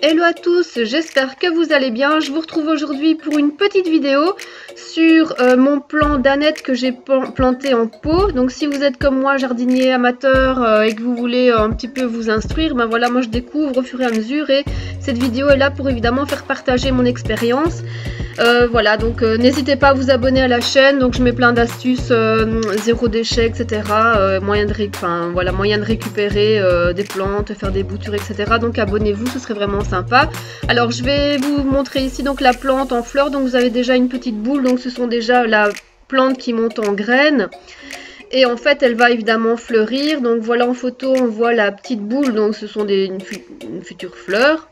Hello à tous, j'espère que vous allez bien. Je vous retrouve aujourd'hui pour une petite vidéo sur mon plant d'aneth que j'ai planté en pot. Donc si vous êtes comme moi jardinier amateur et que vous voulez un petit peu vous instruire, ben voilà, moi je découvre au fur et à mesure et cette vidéo est là pour évidemment faire partager mon expérience. Voilà, donc n'hésitez pas à vous abonner à la chaîne. Donc je mets plein d'astuces, zéro déchet, etc. Moyen de récupérer des plantes, faire des boutures, etc. Donc abonnez-vous, ce serait vraiment sympa. Alors je vais vous montrer ici donc la plante en fleurs. Donc vous avez déjà une petite boule, donc ce sont déjà la plante qui monte en graines. Et en fait elle va évidemment fleurir. Donc voilà, en photo on voit la petite boule, donc ce sont une future fleur.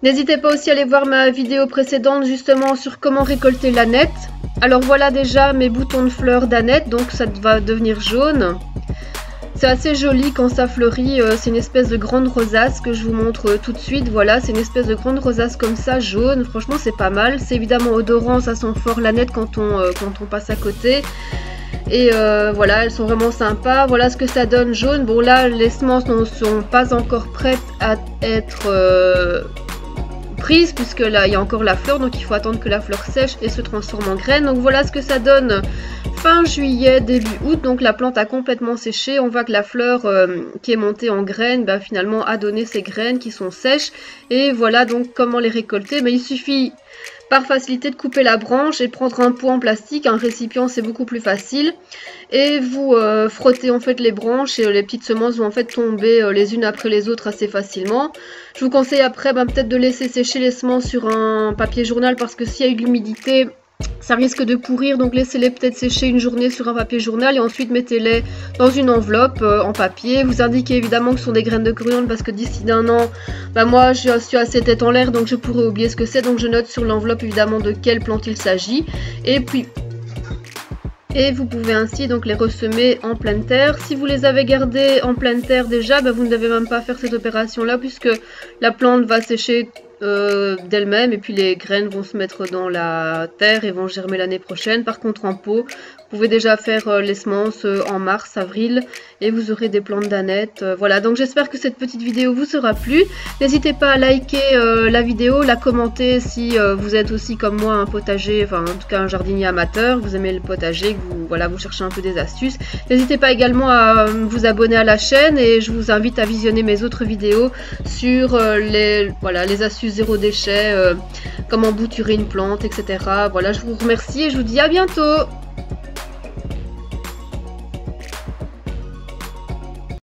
N'hésitez pas aussi à aller voir ma vidéo précédente justement sur comment récolter l'aneth. Alors voilà déjà mes boutons de fleurs d'aneth, donc ça va devenir jaune. C'est assez joli quand ça fleurit, c'est une espèce de grande rosace que je vous montre tout de suite. Voilà, c'est une espèce de grande rosace comme ça, jaune, franchement c'est pas mal. C'est évidemment odorant, ça sent fort l'aneth quand on passe à côté. Et voilà, elles sont vraiment sympas. Voilà ce que ça donne jaune. Bon là, les semences ne sont pas encore prêtes à être prise, puisque là il y a encore la fleur, donc il faut attendre que la fleur sèche et se transforme en graine. Donc voilà ce que ça donne fin juillet, début août. Donc la plante a complètement séché. On voit que la fleur qui est montée en graine, finalement a donné ses graines qui sont sèches. Et voilà donc comment les récolter. Mais il suffit par facilité de couper la branche et de prendre un pot en plastique, un récipient, c'est beaucoup plus facile. Et vous frottez en fait les branches et les petites semences vont en fait tomber les unes après les autres assez facilement. Je vous conseille après peut-être de laisser sécher les semences sur un papier journal, parce que s'il y a eu de l'humidité, ça risque de pourrir, donc laissez-les peut-être sécher une journée sur un papier journal et ensuite mettez-les dans une enveloppe en papier. Vous indiquez évidemment que ce sont des graines de coriandre, parce que d'ici d'un an, moi je suis assez tête en l'air, donc je pourrais oublier ce que c'est, donc je note sur l'enveloppe évidemment de quelle plante il s'agit. Et vous pouvez ainsi donc les ressemer en pleine terre. Si vous les avez gardés en pleine terre déjà, vous ne devez même pas faire cette opération là, puisque la plante va sécher d'elle-même et puis les graines vont se mettre dans la terre et vont germer l'année prochaine. Par contre en pot, vous pouvez déjà faire les semences en mars, avril et vous aurez des plantes d'aneth. Voilà, donc j'espère que cette petite vidéo vous sera plu. N'hésitez pas à liker la vidéo, la commenter si vous êtes aussi comme moi un potager, enfin en tout cas un jardinier amateur, vous aimez le potager, que vous cherchez un peu des astuces. N'hésitez pas également à vous abonner à la chaîne et je vous invite à visionner mes autres vidéos sur les astuces zéro déchet, comment bouturer une plante, etc. Voilà, je vous remercie et je vous dis à bientôt.